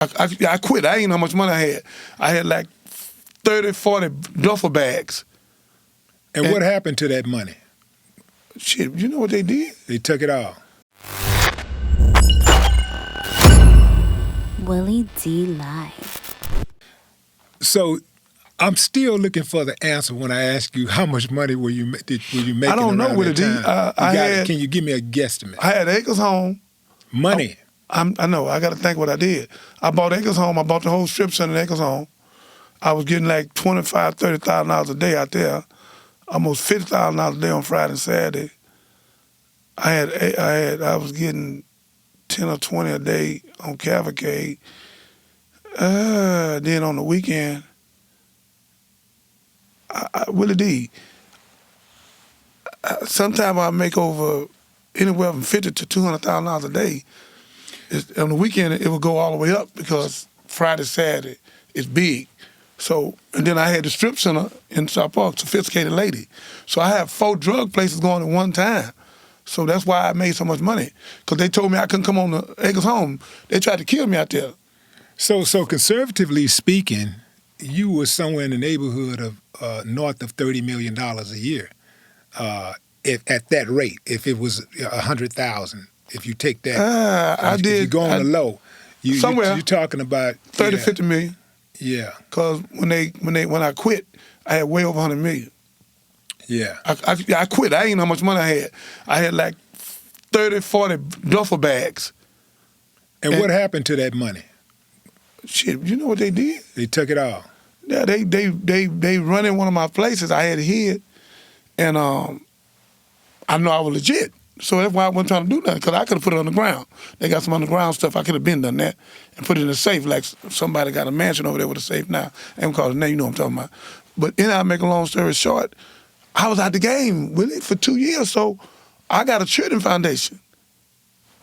I quit. I ain't know how much money I had. I had like 30, 40 duffel bags. And what happened to that money? Shit, you know what they did? They took it all. Willie D Live. So I'm still looking for the answer when I ask you how much money were you making? I don't know, Willie D. Can you give me a guesstimate? I had Acres Home. Money. I know. I got to think what I did. I bought Acres Home. I bought the whole strip center in Acres Home. I was getting like $25,000, $30,000 a day out there. Almost $50,000 a day on Friday and Saturday. I was getting 10 or 20 a day on Cavalcade. Then on the weekend, Willie D. Sometimes I make over anywhere from $50,000 to $200,000 a day. On the weekend, it would go all the way up because Friday, Saturday is big. So, and then I had the strip center in South Park, Sophisticated Lady. So I had 4 drug places going at one time. So that's why I made so much money. Because they told me I couldn't come on the Acres Home. They tried to kill me out there. So conservatively speaking, you were somewhere in the neighborhood of north of $30 million a year. At that rate, if it was 100,000, if you take that, if you go on the low, you're talking about 30, 50 million. Yeah. Because when I quit, I had way over 100 million. Yeah. I quit. I ain't know how much money I had. I had like 30, 40 duffel bags. And what happened to that money? Shit, you know what they did? They took it all. Yeah, they run in one of my places. I had it hid, and I know I was legit. So that's why I wasn't trying to do nothing, because I could have put it on the ground. They got some underground stuff. I could have been done that and put it in a safe, like somebody got a mansion over there with a safe now. I ain't call it now, you know what I'm talking about. But then I make a long story short, I was out the game with it for 2 years, so I got a children foundation.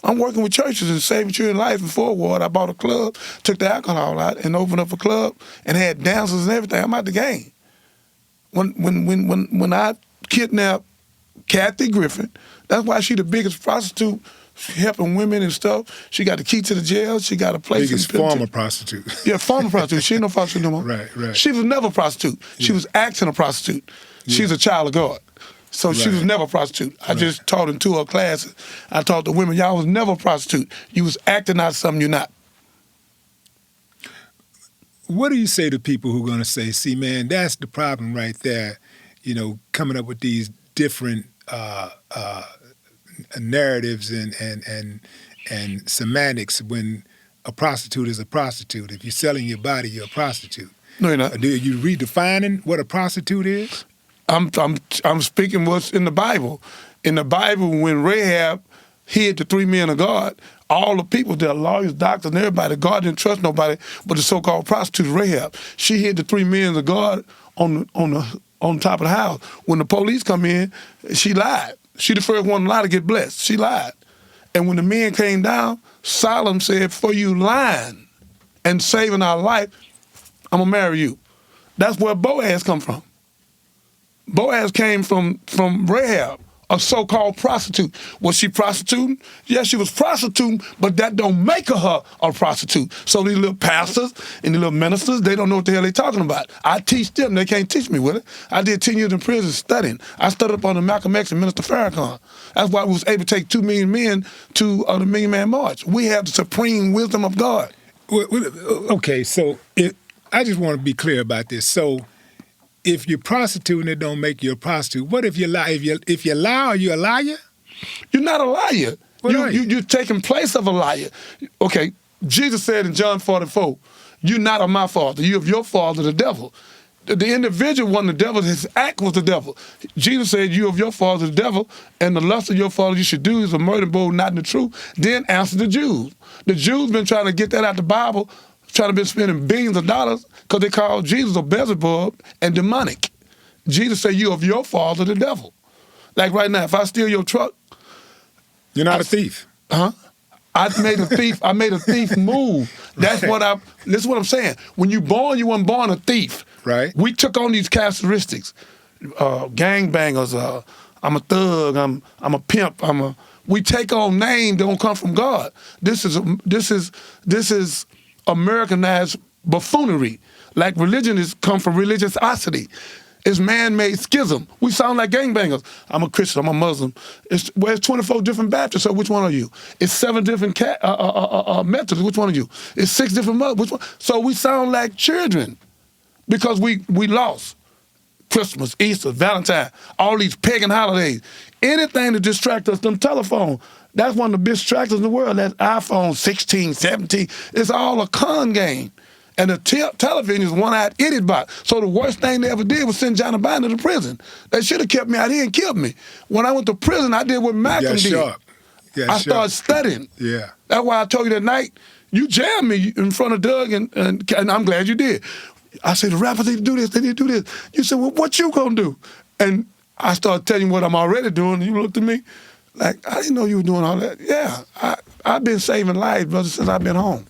I'm working with churches and saving children's life in Fort Ward. I bought a club, took the alcohol out, and opened up a club and had dancers and everything. I'm out the game. When I kidnapped Kathy Griffin, that's why she the biggest prostitute, helping women and stuff. She got the key to the jail. She got a place. Biggest former prostitute. Yeah, former prostitute. She ain't no prostitute no more. Right. She was never a prostitute. She was acting a prostitute. She's a child of God. So she was never a prostitute. I just taught in 2 of her classes. I taught the women, y'all was never a prostitute. You was acting out something you're not. What do you say to people who are going to say, see, man, that's the problem right there, coming up with these different narratives and semantics when a prostitute is a prostitute. If you're selling your body, you're a prostitute. No, you're not. Are you redefining what a prostitute is? I'm speaking what's in the Bible. In the Bible, when Rahab hid the 3 men of God, all the people, the lawyers, doctors, and everybody, God didn't trust nobody but the so-called prostitute Rahab. She hid the 3 men of God on top of the house. When the police come in, she lied. She the first one to lie to get blessed. She lied. And when the men came down, Solomon said, for you lying and saving our life, I'm going to marry you. That's where Boaz come from. Boaz came from Rahab, a so-called prostitute. Was she prostituting? Yes, she was prostituting, but that don't make her a prostitute. So these little pastors and the little ministers, they don't know what the hell they talking about. I teach them. They can't teach me with it. I did 10 years in prison studying. I studied up on the Malcolm X and Minister Farrakhan. That's why we was able to take 2 million men to the Million Man March. We have the supreme wisdom of God. Okay, so I just want to be clear about this. So if you're prostituting, it don't make you a prostitute. What if you lie? If you lie, are you a liar? You're not a liar. What are you? You're taking place of a liar. Okay, Jesus said in John 44, you're not of my father. You're of your father, the devil. The individual wasn't the devil. His act was the devil. Jesus said, you of your father, the devil, and the lust of your father you should do is a murder, bold, not in the truth. Then answer the Jews. The Jews been trying to get that out the Bible, trying to be spending billions of dollars because they call Jesus a Beelzebub and demonic. Jesus said, you of your father, the devil. Like right now, if I steal your truck. You're not a thief. Huh? I made a thief move. This is what I'm saying. When you born, you weren't born a thief. Right. We took on these characteristics. Gangbangers, I'm a thug, I'm a pimp, we take on names that don't come from God. This is Americanized buffoonery. Like religion is come from religiosity. It's man-made schism. We sound like gangbangers. I'm a Christian, I'm a Muslim. It's 24 different Baptists, so which one are you? It's 7 different Methodists, which one are you? It's 6 different Muslims, which one? So we sound like children because we lost Christmas, Easter, Valentine, all these pagan holidays. Anything to distract us, them telephone. That's one of the best distractors in the world. That iPhone 16, 17. It's all a con game. And the television is one-eyed idiot box. So the worst thing they ever did was send Johnny Biden to prison. They should have kept me out here and killed me. When I went to prison, I did what Malcolm did. Sharp. I started studying. Yeah. That's why I told you that night, you jammed me in front of Doug, and I'm glad you did. I said, the rappers need to do this, they need to do this. You said, well, what you gonna do? And I started telling you what I'm already doing, and you looked at me like, I didn't know you were doing all that. Yeah, I've been saving lives, brother, since I've been home.